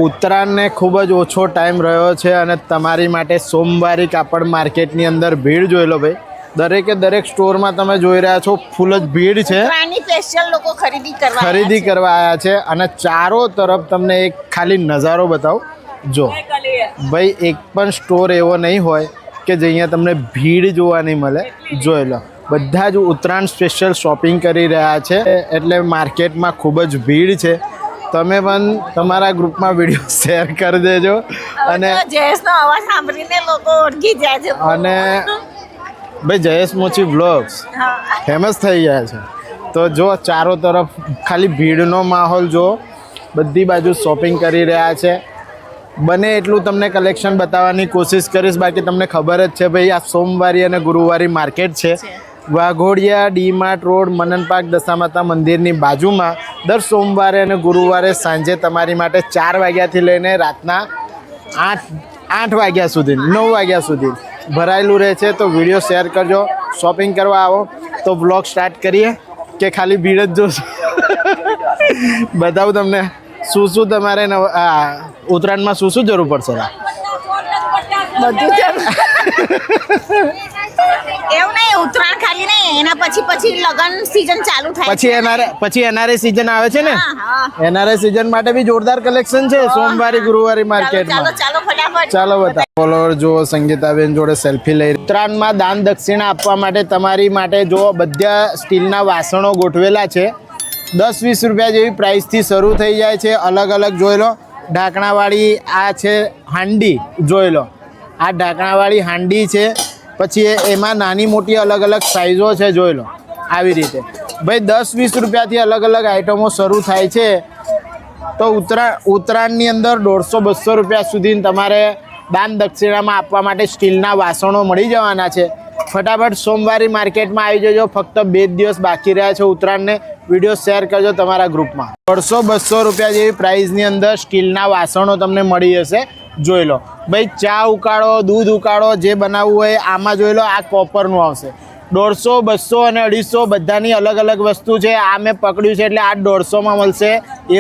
ઉત્તરાયણને ખૂબ જ ઓછો ટાઈમ રહ્યો છે અને તમારી માટે સોમવારી કાપડ માર્કેટની અંદર ભીડ જોઈ લો ભાઈ. દરેકે દરેક સ્ટોરમાં તમે જોઈ રહ્યા છો ફૂલ જ ભીડ છે. સ્પેશિયલ લોકો ખરીદી કરવા આવ્યા છે અને ચારો તરફ તમને એક ખાલી નજારો બતાવું. જો ભાઈ એક પણ સ્ટોર એવો નહીં હોય કે જે અહીંયા તમને ભીડ જોવા નહીં મળે. જોઈ લો બધા જ ઉત્તરાયણ સ્પેશિયલ શોપિંગ કરી રહ્યા છે એટલે માર્કેટમાં ખૂબ જ ભીડ છે. તમે પણ તમારા ગ્રુપમાં વિડીયો શેર કરી દેજો અને જયેશનો અવાજ સાંભળીને લોકો ઓળખી જાય છે. અને ભાઈ જયેશ મોચી વ્લોગ્સ ફેમસ થઈ ગયા છે. તો જો ચારો તરફ ખાલી ભીડનો માહોલ જો બધી બાજુ શોપિંગ કરી રહ્યા છે. બને એટલું તમને કલેક્શન બતાવવાની કોશિશ કરીશ. બાકી તમને ખબર જ છે ભાઈ આ સોમવારી અને ગુરુવારી માર્કેટ છે. વાઘોડિયા ડીમાર્ટ રોડ મનન પાર્ક દશામાતા મંદિરની બાજુમાં દર સોમવારે અને ગુરુવારે સાંજે તમારી માટે 4 વાગ્યાથી લઈને રાતના 8 વાગ્યા સુધી 9 વાગ્યા સુધી ભરાયેલું રહે છે. તો વિડીયો શેર કરજો. શોપિંગ કરવા આવો તો બ્લોગ સ્ટાર્ટ કરીએ કે ખાલી ભીડ જ જોશો? બતાવું તમને શું શું તમારે ઉત્તરાયણમાં શું શું જરૂર પડશે. બધું એવું નહીં, ઉત્તરાયણ ખાલી નહીં, એના પછી લગન સીઝન ચાલુ થાય પછી એનઆરએ સીઝન આવે છે ને. એનઆરએ સીઝન માટે બી જોરદાર કલેક્શન છે સોમવારી ગુરુવારી માર્કેટમાં. ચાલો ફટાફટ ચાલો બતાવો. ફોલોવર જો સંગીતાબેન જોડે સેલ્ફી લઈ. ઉત્તરાયણમાં દાન દક્ષિણા આપવા માટે તમારી માટે જો બધા સ્ટીલના વાસણો ગોઠવેલા છે. 10-20 રૂપિયા જેવી પ્રાઇસથી શરૂ થઈ જાય છે. અલગ અલગ જોઈ લો. ઢાંકણાવાળી આ છે હાંડી, જોઈ લો આ ઢાંકણાવાળી હાંડી છે. પછી એમાં નાની મોટી અલગ અલગ સાઇઝો છે, જોઈ લો આવી રીતે. ભાઈ 10-20 રૂપિયાથી અલગ અલગ આઇટમો શરૂ થાય છે. તો ઉત્તરાયણની અંદર 150-200 રૂપિયા સુધી તમારે દાન દક્ષિણામાં આપવા માટે સ્ટીલના વાસણો મળી જવાના છે. ફટાફટ સોમવારી માર્કેટમાં આવી જજો. ફક્ત 2 દિવસ બાકી રહ્યા છે ઉત્તરાયણને. વિડીયો શેર કરજો તમારા ગ્રુપમાં. 150-200 રૂપિયા જેવી પ્રાઇસની અંદર સ્ટીલના વાસણો તમને મળી જશે. જોઈ લો ભાઈ ચા ઉકાળો દૂધ ઉકાળો જે બનાવવું હોય આમાં જોઈ લો. આ કોપરનું આવશે. 100, 200 અને 250 બધાની અલગ અલગ વસ્તુ છે. આ મેં પકડ્યું છે એટલે આ 150માં મળશે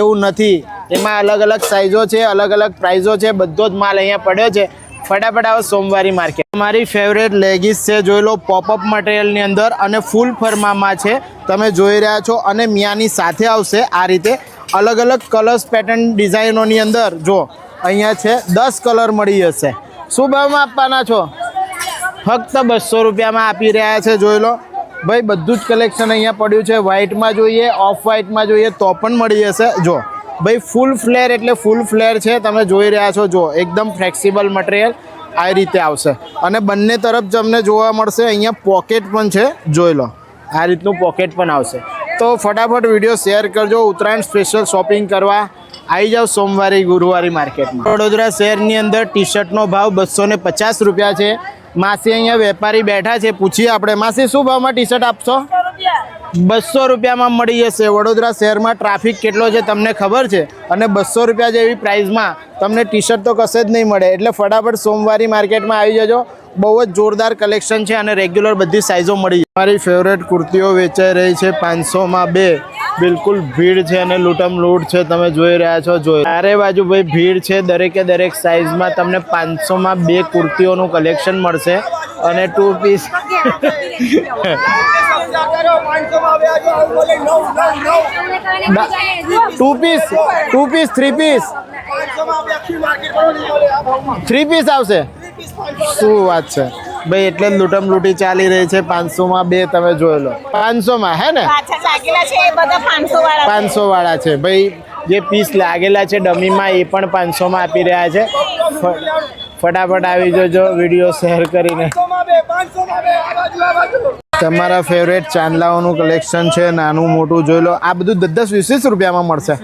એવું નથી. એમાં અલગ અલગ સાઇઝો છે, અલગ અલગ પ્રાઇઝો છે. બધો જ માલ અહીંયા પડ્યો છે. ફટાફટ આવો સોમવારી માર્કેટ. મારી ફેવરેટ લેગીસ છે, જોઈ લો પોપઅપ મટીરિયલની અંદર અને ફૂલ ફરમામાં છે. તમે જોઈ રહ્યા છો અને મિયાની સાથે આવશે આ રીતે અલગ અલગ કલર્સ પેટર્ન ડિઝાઇનોની અંદર. જો અહીંયા છે 10 કલર મળી જશે. શું ભાવમાં આપવાના છો? ફક્ત 200 રૂપિયામાં આપી રહ્યા છે. જોઈ લો ભાઈ બધું જ કલેક્શન અહીંયા પડ્યું છે. વ્હાઇટમાં જોઈએ, ઓફ વ્હાઇટમાં જોઈએ તો પણ મળી જશે. જો ભાઈ ફૂલ ફ્લેર એટલે ફૂલ ફ્લેર છે. તમે જોઈ રહ્યા છો જો એકદમ ફ્લેક્સિબલ મટીરિયલ આ રીતે આવશે અને બંને તરફ તમને જોવા મળશે. અહીંયા પોકેટ પણ છે, જોઈ લો આ રીતનું પોકેટ પણ આવશે. તો ફટાફટ વિડીયો શેર કરજો. ઉત્તરાયણ સ્પેશિયલ શોપિંગ કરવા આવી જાઓ સોમવારી ગુરુવારી માર્કેટમાં. વડોદરા શહેરની અંદર ટી શર્ટનો ભાવ 250 રૂપિયા છે. માસી અહીંયા વેપારી બેઠા છે, પૂછીએ આપણે. માસી શું ભાવમાં ટી શર્ટ આપશો? 200 રૂપિયામાં મળી જશે. વડોદરા શહેરમાં ટ્રાફિક કેટલો છે તમને ખબર છે અને 200 રૂપિયા જેવી પ્રાઇસમાં તમને ટી શર્ટ તો કશે જ નહીં મળે. એટલે ફટાફટ સોમવારી માર્કેટમાં આવી જજો. બહુ જ જોરદાર કલેક્શન છે અને રેગ્યુલર બધી સાઇઝો મળી જાય. મારી ફેવરેટ કુર્તીઓ વેચાઈ રહી છે 500માં 2. બિલકુલ ભીડ છે અને લૂંટમ લૂંટ છે. તમે જોઈ રહ્યા છો. ચારે બાજુ ભાઈ ભીડ છે. દરેકે દરેક સાઇઝમાં તમને 500માં 2 કુર્તીઓનું કલેક્શન મળશે અને 2 પીસ 2 પીસ 3 પીસ 3 પીસ આવશે. શું વાત છે ભાઈ. એટલે લૂંટમ લૂંટી ચાલી રહી છે. 500માં 2 તમે જોઈ લો. 500માં હે ને 500 વાળા છે ભાઈ. જે પીસ લાગેલા છે ડમીમાં એ પણ 500માં આપી રહ્યા છે. ફટાફટ આવી જજો વિડીયો શેર કરીને. તમારા ફેવરેટ ચાંદલાઓનું કલેક્શન છે, નાનું મોટું જોઈ લો. આ બધું 10-20 રૂપિયામાં મળશે.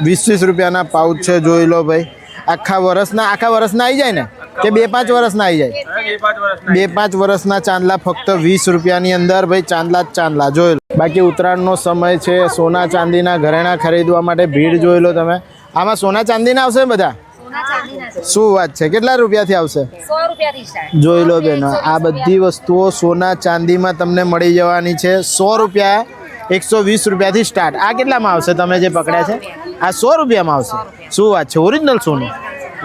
20 રૂપિયાના પાઉચ છે, જોઈ લો ભાઈ. આખા વર્ષના આવી જાય ને કે 2-5 વર્ષના આવી જાય? 2-5 વર્ષના ચાંદલા ફક્ત 20 રૂપિયાની અંદર. ભાઈ ચાંદલા જ ચાંદલા જોઈ લો. બાકી ઉત્તરાયણનો સમય છે. સોના ચાંદીના ઘરેણા ખરીદવા માટે ભીડ જોઈ લો તમે. આમાં સોના ચાંદીના આવશે બધા? શું વાત છે. કેટલા રૂપિયાથી આવશે? 100 રૂપિયાથી. જોઈ લો બેનો આ બધી વસ્તુઓ સોના ચાંદીમાં તમને મળી જવાની છે. 100 રૂપિયા 120 રૂપિયાથી સ્ટાર્ટ. આ કેટલામાં આવશે તમે જે પકડ્યા છે? આ 100 રૂપિયામાં આવશે. શું વાત છે, ઓરિજિનલ સોનું,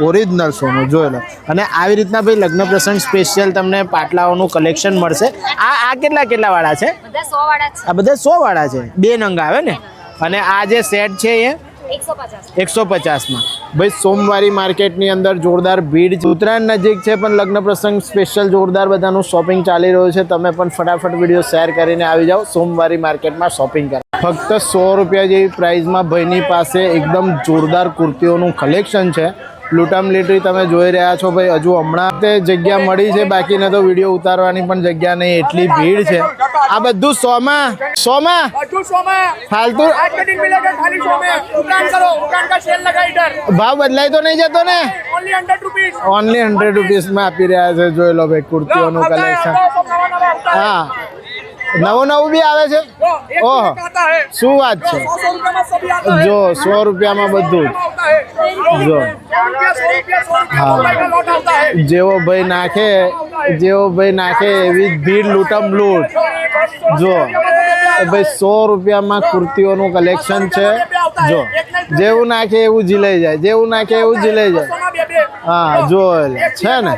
ઓરિજિનલ સોનું જોઈ લો. અને આવી રીતના ભાઈ લગ્ન પ્રસંગ સ્પેશિયલ તમને પાટલાઓનું કલેક્શન મળશે. આ કેટલા વાળા છે? આ બધા 100 વાળા છે. 2 નંગ આવે ને. અને આ જે સેટ છે એ 150માં. ભાઈ સોમવારી માર્કેટની અંદર જોરદાર ભીડ છે. ઉત્તરાયણ નજીક છે પણ લગ્ન પ્રસંગ સ્પેશિયલ જોરદાર બધાનું શોપિંગ ચાલી રહ્યું છે. તમે પણ ફટાફટ વિડીયો શેર કરીને આવી જાઓ સોમવારી માર્કેટમાં શોપિંગ કરવા. ફક્ત 100 રૂપિયા જેવી પ્રાઇસમાં ભાઈની પાસે એકદમ જોરદાર કુર્તીઓનું કલેક્શન છે. લૂંટામ લીટરી તમે જોઈ રહ્યા છો ભાઈ. હજુ હમણાં તે જગ્યા મળી છે, બાકીને તો વિડીયો ઉતારવાની પણ જગ્યા નહીં, એટલી ભીડ છે. આ બધું 100માં ફાલતુ ભાવ બદલાય તો નહીં જતો ને? ઓનલી 100 રૂપીસમાં આપી રહ્યા છે. જોઈ લો ભાઈ કુર્તીઓનું કલેક્શન. હા, નવું બી આવે છે. ઓહો, શું વાત છે. જો 100 રૂપિયામાં બધું જ. જો હા, જેવો ભાઈ નાખે એવી જ ભીડ, લૂંટમ લૂંટ. જો ભાઈ 100 રૂપિયામાં કુર્તીઓનું કલેક્શન છે. જો જેવું નાખે એવું ઝીલાઈ જાય, જેવું નાખે એવું ઝીલાઈ જાય. હા જો છે ને,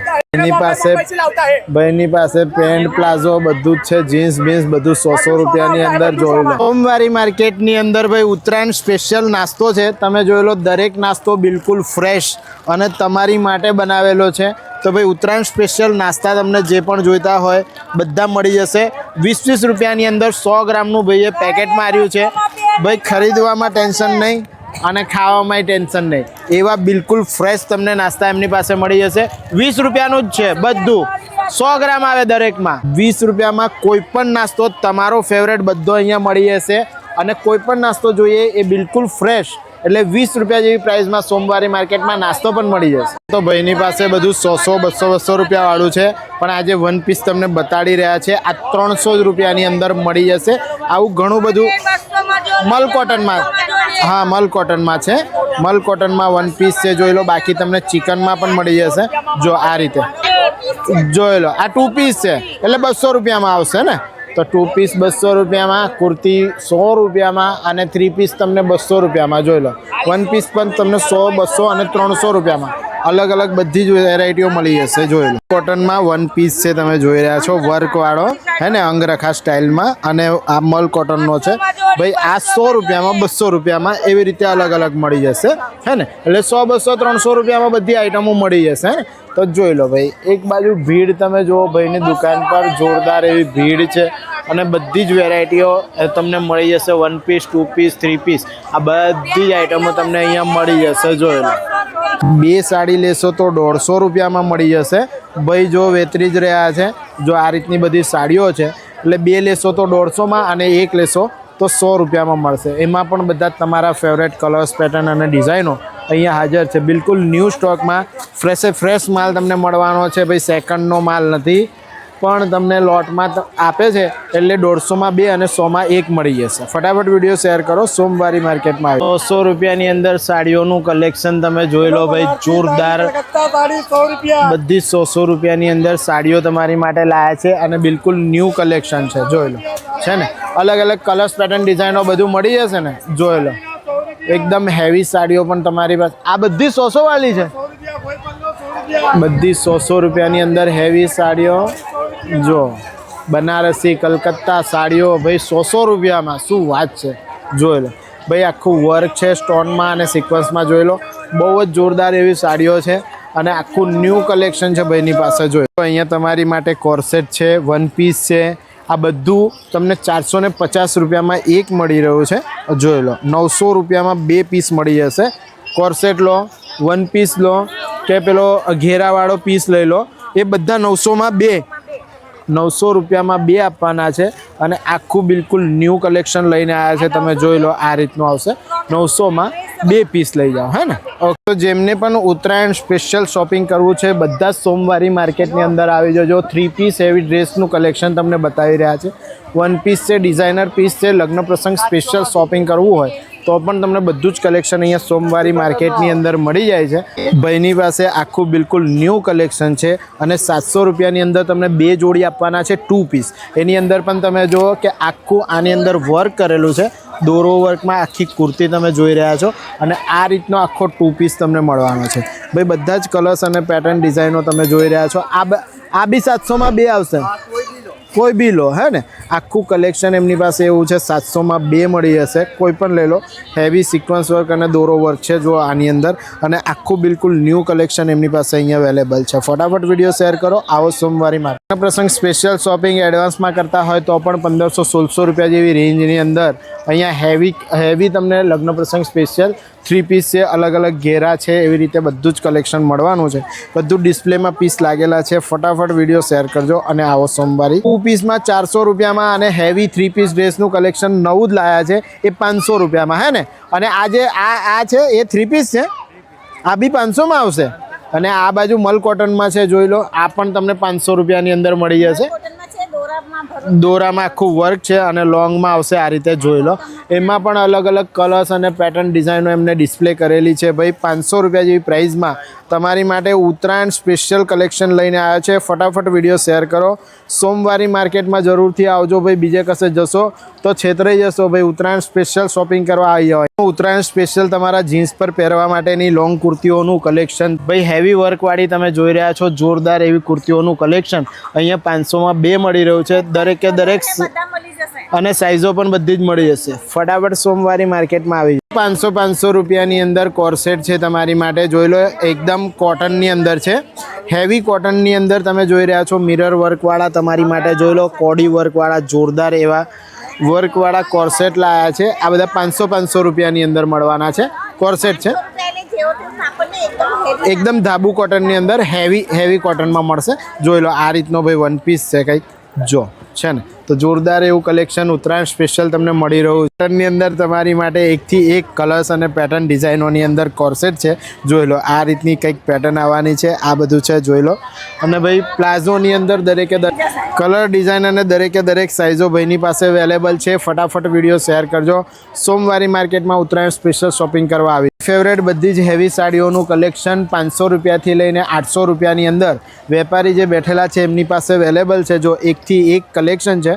ભાઈની પાસે પેન્ટ પ્લાઝો બધું જ છે, જીન્સ બીન્સ બધું 100 રૂપિયાની અંદર જોઈ લો. સોમવારી માર્કેટની અંદર ભાઈ ઉત્તરાયણ સ્પેશિયલ નાસ્તો છે. તમે જોઈ લો, દરેક નાસ્તો બિલકુલ ફ્રેશ અને તમારી માટે બનાવેલો છે. તો ભાઈ ઉત્તરાયણ સ્પેશિયલ નાસ્તા તમને જે પણ જોઈતા હોય બધા મળી જશે. 20 રૂપિયાની અંદર 100 ગ્રામનું ભાઈએ પેકેટ માર્યું છે. ભાઈ ખરીદવામાં ટેન્શન નહીં અને ખાવામાં ટેન્શન નહીં, એવા બિલકુલ ફ્રેશ તમને નાસ્તા એમની પાસે મળી જશે. 20 રૂપિયાનું જ છે બધું. 100 ગ્રામ આવે દરેકમાં. 20 રૂપિયામાં કોઈ પણ નાસ્તો તમારો ફેવરેટ બધો અહીંયા મળી જશે. અને કોઈ પણ નાસ્તો જોઈએ એ બિલકુલ ફ્રેશ, એટલે 20 રૂપિયા જેવી પ્રાઇસમાં સોમવારી માર્કેટમાં નાસ્તો પણ મળી જશે. તો ભાઈની પાસે બધું 100, 200 રૂપિયા વાળું છે. પણ આજે વન પીસ તમને બતાડી રહ્યા છે, આ 300 રૂપિયાની અંદર મળી જશે. આવું ઘણું બધું મલ કોટનમાં, હા મલ કોટનમાં છે. મલ કોટનમાં વન પીસ છે, જોઈ લો. બાકી તમને ચિકનમાં પણ મળી જશે. જો આ રીતે જોઈ લો, આ 2 પીસ છે એટલે 200 રૂપિયામાં આવશે ને. તો 2 પીસ 200 રૂપિયામાં, કુર્તી 100 રૂપિયામાં અને 3 પીસ તમને 200 રૂપિયામાં. જોઈ લો, વન પીસ પણ તમને 100, 200 અને 300 રૂપિયામાં અલગ અલગ બધી જ વેરાયટીઓ મળી જશે. જોઈ લો, કોટનમાં વન પીસ છે, તમે જોઈ રહ્યા છો, વર્કવાળો હે ને, અંગરખા સ્ટાઇલમાં. અને આ મલ કોટનનો છે ભાઈ. આ 100 રૂપિયામાં, 200 રૂપિયામાં એવી રીતે અલગ અલગ મળી જશે હે ને. એટલે 100, 200, 300 રૂપિયામાં બધી આઈટમો મળી જશે હે. તો જોઈ લો ભાઈ, એક બાજુ ભીડ તમે જુઓ, ભાઈની દુકાન પર જોરદાર એવી ભીડ છે. અને બધી જ વેરાયટીઓ તમને મળી જશે. 1 પીસ, 2 પીસ, 3 પીસ, આ બધી જ આઈટમો તમને અહીંયા મળી જશે. જોઈ લો, 2 સાડી લેશો તો 150 રૂપિયામાં મળી જશે. ભાઈ જો વેતરી જ રહ્યા છે. જો આ રીતની બધી સાડીઓ છે, એટલે 2 લેશો તો 150માં અને 1 લેશો તો 100 રૂપિયામાં મળશે. એમાં પણ બધા તમારા ફેવરેટ કલર્સ, પેટર્ન અને ડિઝાઇનો અહીંયા હાજર છે. બિલકુલ ન્યૂ સ્ટોકમાં ફ્રેશ માલ તમને મળવાનો છે ભાઈ. સેકન્ડનો માલ નથી, પણ તમને લોટમાં આપે છે, એટલે 150માં 2 અને 100માં 1 મળી જશે. ફટાફટ વિડીયો શેર કરો. સોમવારી માર્કેટમાં 100 રૂપિયાની અંદર સાડીઓનું કલેક્શન તમે જોઈ લો ભાઈ, જોરદાર. બધી 100 રૂપિયાની અંદર સાડીઓ તમારી માટે લાયા છે અને બિલકુલ ન્યૂ કલેક્શન છે. જોઈ લો, છે ને, અલગ અલગ કલર્સ, પેટર્ન, ડિઝાઇનો બધું મળી જશે ને. જોઈ લો, એકદમ હેવી સાડીઓ પણ તમારી પાસે. આ બધી 100 વાળી છે, બધી 100 રૂપિયાની અંદર હેવી સાડીઓ. જો બનારસી, કલકત્તા સાડીઓ ભાઈ 100 રૂપિયામાં. શું વાત છે. જોઈ લો ભાઈ, આખું વર્ક છે સ્ટોનમાં અને સિક્વન્સમાં. જોઈ લો, બહુ જ જોરદાર એવી સાડીઓ છે અને આખું ન્યૂ કલેક્શન છે ભાઈની પાસે. જોઈ લો, અહીંયા તમારી માટે કોર્સેટ છે, 1 પીસ છે. આ બધું તમને 450 રૂપિયામાં 1 મળી રહ્યું છે. જોઈ લો, 900 રૂપિયામાં 2 પીસ મળી જશે. કોર્સેટ લો, 1 પીસ લો કે પેલો ઘેરાવાળો પીસ લઈ લો, એ બધા 900માં 2, 900 રૂપિયામાં 2 આપવાના છે. અને આખું બિલકુલ ન્યૂ કલેક્શન લઈને આવ્યા છે. તમે જોઈ લો, આ રીતનું આવશે. 900માં 2 પીસ લઈ જાઓ હે ને. તો જેમને પણ ઉત્તરાયણ સ્પેશિયલ શોપિંગ કરવું છે, બધા સોમવારી માર્કેટની અંદર આવી જજો. 3 પીસ એવી ડ્રેસનું કલેક્શન તમને બતાવી રહ્યા છે. 1 પીસ છે, ડિઝાઇનર પીસ છે. લગ્ન પ્રસંગ સ્પેશિયલ શોપિંગ કરવું હોય તો પણ તમને બધું જ કલેક્શન અહીંયા સોમવારી માર્કેટની અંદર મળી જાય છે. ભાઈની પાસે આખું બિલકુલ ન્યૂ કલેક્શન છે અને 700 રૂપિયાની અંદર તમને 2 જોડી આપવાના છે 2 પીસ. એની અંદર પણ તમે જુઓ કે આખું આની અંદર વર્ક કરેલું છે, દોરો વર્કમાં આખી કુર્તી તમે જોઈ રહ્યા છો અને આ રીતનો આખો 2 પીસ તમને મળવાનો છે. ભાઈ બધા જ કલર્સ અને પેટર્ન ડિઝાઇનો તમે જોઈ રહ્યા છો. આ બી 700માં 2 આવશે, કોઈ બી લો હે ને. આખું કલેક્શન એમની પાસે એવું છે, 700માં 2 મળી જશે, કોઈ પણ લઈ લો. હેવી સિક્વન્સ વર્ક અને દોરો વર્ક છે જો આની અંદર, અને આખું બિલકુલ ન્યૂ કલેક્શન એમની પાસે અહીંયા અવેલેબલ છે. ફટાફટ વિડીયો શેર કરો. આવો સોમવારી માર્કેટ પ્રસંગ સ્પેશિયલ શોપિંગ એડવાન્સમાં કરતા હોય તો પણ 1500-1600 રૂપિયા જેવી રેન્જની અંદર અહીંયા હેવી તમને લગ્ન પ્રસંગ સ્પેશિયલ 3 પીસ છે, અલગ અલગ ઘેરા છે, એવી રીતે બધું જ કલેક્શન મળવાનું છે. બધું ડિસ્પ્લેમાં પીસ લાગેલા છે. ફટાફટ વિડીયો શેર કરજો અને આવો સોમવારી. 2 પીસમાં 400 રૂપિયામાં અને હેવી 3 પીસ ડ્રેસનું કલેક્શન નવું જ લાયા છે, એ 500 રૂપિયામાં હે ને. અને આ છે એ 3 પીસ છે, આ બી 500માં આવશે. અને આ બાજુ મલ કોટનમાં છે, જોઈ લો. આ પણ તમને 500 રૂપિયાની અંદર મળી જશે. દોરામાં આખું વર્ક છે અને લોંગમાં આવશે આ રીતે, જોઈ લો. એમાં પણ અલગ અલગ કલર્સ અને પેટર્ન ડિઝાઇનો એમને ડિસ્પ્લે કરેલી છે. ભાઈ 500 રૂપિયા જેવી પ્રાઇસમાં તમારી માટે ઉત્તરાયણ સ્પેશિયલ કલેક્શન લઈને આવ્યા છે. ફટાફટ વિડીયો શેર કરો. સોમવારી માર્કેટમાં જરૂરથી આવજો ભાઈ. બીજે કશે જશો તો છેતરાઈ જશો ભાઈ. ઉત્તરાયણ સ્પેશિયલ શોપિંગ કરવા આવી હોય. ઉત્તરાયણ સ્પેશિયલ તમારા જીન્સ પર પહેરવા માટેની લોંગ કુર્તીઓનું કલેક્શન ભાઈ હેવી વર્કવાળી તમે જોઈ રહ્યા છો. જોરદાર એવી કુર્તીઓનું કલેક્શન અહીંયા 500માં 2 મળી રહ્યું છે. દરેકે દરેક અને સાઇઝો પણ બધી જ મળી જશે. ફટાફટ સોમવારી માર્કેટમાં આવી 500 રૂપિયાની અંદર કોર્સેટ છે તમારી માટે, જોઈ લો. એકદમ કોટનની અંદર છે, હેવી કોટનની અંદર તમે જોઈ રહ્યા છો. મિરર વર્કવાળા તમારી માટે જોઈ લો, કોડી વર્કવાળા જોરદાર એવા વર્કવાળા કોર્સેટ લાયા છે. આ બધા 500 રૂપિયાની અંદર મળવાના છે. કોર્સેટ છે એકદમ ધાબુ કોટનની અંદર, હેવી કોટનમાં મળશે. જોઈ લો આ રીતનો ભાઈ 1 પીસ છે કંઈક, જો છે ને. તો જોરદાર એવું કલેક્શન ઉત્તરાયણ સ્પેશિયલ તમને મળી રહ્યું છે. પેટર્નની અંદર તમારી માટે એકથી એક કલર્સ અને પેટર્ન ડિઝાઇનોની અંદર કોર્સેટ છે, જોઈ લો. આ રીતની કંઈક પેટર્ન આવવાની છે. આ બધું છે, જોઈ લો. અને ભાઈ પ્લાઝોની અંદર દરેકે દરેક કલર ડિઝાઇન અને દરેકે દરેક સાઇઝો ભાઈની પાસે અવેલેબલ છે. ફટાફટ વિડીયો શેર કરજો. સોમવારી માર્કેટમાં ઉત્તરાયણ સ્પેશિયલ શોપિંગ કરવા આવી. ફેવરેટ બધી જ હેવી સાડીઓનું કલેક્શન 500 રૂપિયાથી લઈને 800 રૂપિયાની અંદર વેપારી જે બેઠેલા છે એમની પાસે અવેલેબલ છે. જો એકથી એક કલેક્શન છે.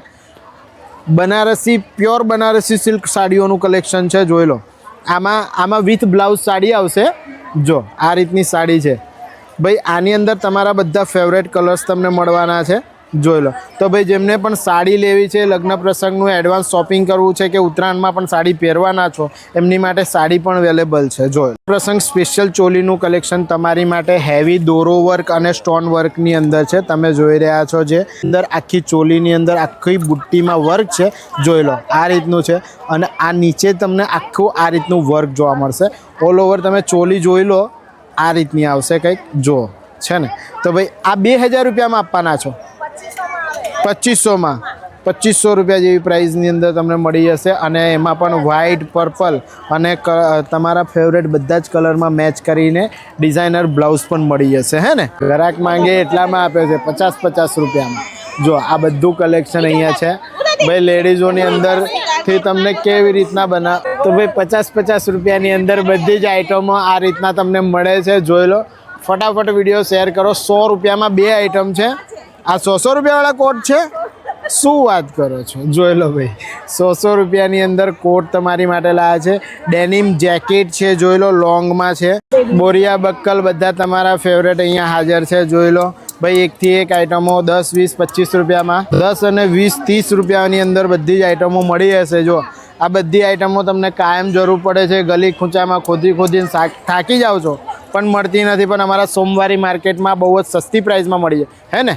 બનારસી પ્યોર બનારસી સિલ્ક સાડીઓનું કલેક્શન છે, જોઈ લો. આમાં વિથ બ્લાઉઝ સાડી આવશે. જો આ રીતની સાડી છે ભાઈ. આની અંદર તમારા બધા ફેવરેટ કલર્સ તમને મળવાના છે, જોઈ લો. તો ભાઈ જેમને પણ સાડી લેવી છે, લગ્ન પ્રસંગનું એડવાન્સ શોપિંગ કરવું છે કે ઉત્તરાયણમાં પણ સાડી પહેરવાના છો, એમની માટે સાડી પણ અવેલેબલ છે. જોઈ પ્રસંગ સ્પેશિયલ ચોલીનું કલેક્શન તમારી માટે હેવી દોરો વર્ક અને સ્ટોન વર્કની અંદર છે. તમે જોઈ રહ્યા છો જે અંદર આખી ચોલીની અંદર આખી બુટ્ટીમાં વર્ક છે, જોઈ લો. આ રીતનું છે અને આ નીચે તમને આખું આ રીતનું વર્ક જોવા મળશે. ઓલ ઓવર તમે ચોલી જોઈ લો, આ રીતની આવશે કંઈક, જો છે ને. તો ભાઈ આ 2000 રૂપિયામાં આપવાના છો. 2500 રૂપિયા જેવી પ્રાઇસની અંદર તમને મળી જશે. અને એમાં પણ વ્હાઇટ, પર્પલ અને તમારા ફેવરેટ બધા જ કલરમાં મેચ કરીને ડિઝાઇનર બ્લાઉઝ પણ મળી જશે, હે ને. ગ્રાહક માંગે એટલામાં આપે છે 50 રૂપિયામાં. જો આ બધું કલેક્શન અહીંયા છે ભાઈ. લેડીઝોની અંદરથી તમને કેવી રીતના તો ભાઈ 50 રૂપિયાની અંદર બધી જ આઈટમો આ રીતના તમને મળે છે, જોઈ લો. ફટાફટ વિડીયો શેર કરો. 100 રૂપિયામાં 2 આઈટમ છે. આ 100 રૂપિયાવાળા કોટ છે, શું વાત કરો છો, જોઈ લો ભાઈ. 100 રૂપિયાની અંદર કોટ તમારી માટે લાયા છે. ડેનિમ જેકેટ છે, જોઈ લો. લોંગમાં છે. બોરિયા બક્કલ બધા તમારા ફેવરેટ અહીંયા હાજર છે, જોઈ લો ભાઈ. એકથી એક આઈટમો 10, 20, 25 રૂપિયામાં, 10 અને 20, 30 રૂપિયાની અંદર બધી જ આઈટમો મળી જશે. જો આ બધી આઈટમો તમને કાયમ જરૂર પડે છે. ગલી ખૂંચામાં ખોદીને થાકી જાઓ છો પણ મળતી નથી, પણ અમારા સોમવારી માર્કેટમાં બહુ જ સસ્તી પ્રાઇસમાં મળી જાય, હે ને.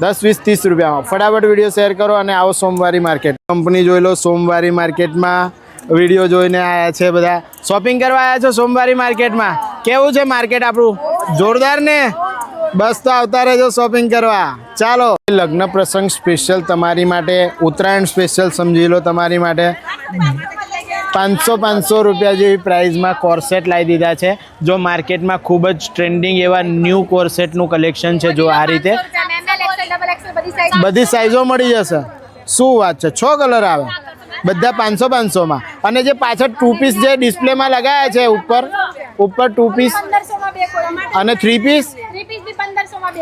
10, 20, 30 રૂપિયામાં. ફટાફટ વિડીયો શેર કરો અને આવો સોમવારી માર્કેટ. કંપની જોઈ લો. સોમવારી માર્કેટમાં વિડીયો જોઈને આવ્યા છે બધા. શોપિંગ કરવા આવ્યા છો સોમવારી માર્કેટમાં. કેવું છે માર્કેટ આપણું? જોરદાર ને. બસ તો આવતા રહેજો શોપિંગ કરવા. ચાલો. લગ્ન પ્રસંગ સ્પેશિયલ તમારી માટે, ઉત્તરાયણ સ્પેશિયલ સમજી લો તમારી માટે. 500 રૂપિયા જેવી પ્રાઇસમાં કોર્સેટ લાવી દીધા છે. જો માર્કેટમાં ખૂબ જ ટ્રેન્ડિંગ એવા ન્યૂ કોર્સેટનું કલેક્શન છે. જો આ રીતે બધી સાઇઝો મળી જશે. શું વાત છે, 6 કલર આવે. બધા 500-500માં. અને જે પાછળ 2 પીસ જે ડિસ્પ્લેમાં લગાવ્યા છે ઉપર 2 પીસ અને 3 પીસ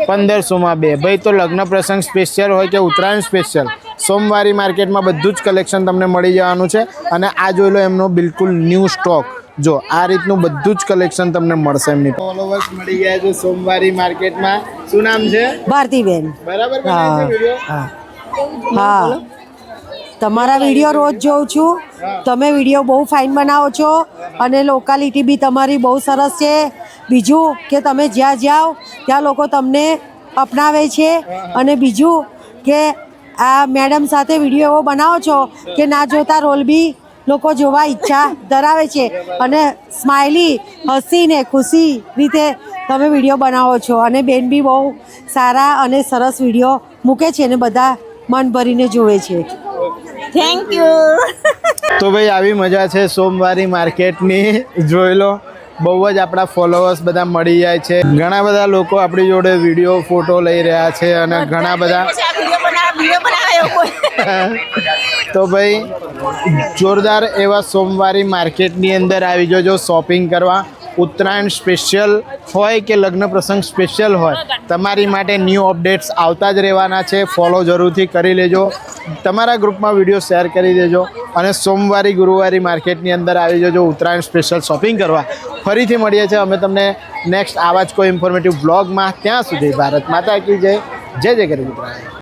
1500માં 2. ભાઈ તો લગ્ન પ્રસંગ સ્પેશિયલ હોય કે ઉત્તરાયણ સ્પેશિયલ, સોમવારી માર્કેટમાં બધું જ કલેક્શન તમને મળી જવાનું છે. અને આ જોઈ લો એમનો બિલકુલ ન્યૂ સ્ટોક. જો આ રીતનું બધું જ કલેક્શન તમને મળશે એમની. ફોલોવર્સ મળી ગયા છે સોમવારી માર્કેટમાં. શું નામ છે? ભારતીબેન. બરાબર બનાવે છે વિડિયો? હા, તમારા વિડીયો રોજ જોઉં છું. તમે વિડીયો બહુ ફાઇન બનાવો છો અને લોકાલિટી બી તમારી બહુ સરસ છે. બીજું કે તમે જ્યાં જાઓ ત્યાં લોકો તમને અપનાવે છે. અને બીજું કે આ મેડમ સાથે વિડીયો એવો બનાવો છો કે ના જોતા રોલ બી લોકો જોવા ઈચ્છા ધરાવે છે. અને સ્માઇલી હસીને ખુશી રીતે તમે વિડીયો બનાવો છો. અને બેન બી બહુ સારા અને સરસ વિડીયો મૂકે છે અને બધા મન ભરીને જોવે છે. Thank you. તો ભાઈ આવી મજા છે સોમવારી માર્કેટની. જોઈ લો બહુ જ આપણા ફોલોઅર્સ બધા મળી જાય છે. ઘણા બધા લોકો આપણી જોડે વિડીયો ફોટો લઈ રહ્યા છે અને ઘણા બધા તો ભાઈ જોરદાર એવા સોમવારી માર્કેટની અંદર આવી જજો શોપિંગ કરવા. ઉત્તરાયણ સ્પેશિયલ હોય કે લગ્ન પ્રસંગ સ્પેશિયલ હોય, તમારી માટે ન્યૂ અપડેટ્સ આવતા જ રહેવાના છે. ફોલો જરૂરથી કરી લેજો, તમારા ગ્રુપમાં વિડીયો શેર કરી દેજો અને સોમવારી ગુરુવારી માર્કેટની અંદર આવી જજો ઉત્તરાયણ સ્પેશિયલ શોપિંગ કરવા. ફરીથી મળીએ છીએ અમે તમને નેક્સ્ટ આવા જ કોઈ ઇન્ફોર્મેટિવ બ્લોગમાં. ત્યાં સુધી ભારત માતા કી જય. જય જય ગરીબ ઉત્તરાયણ.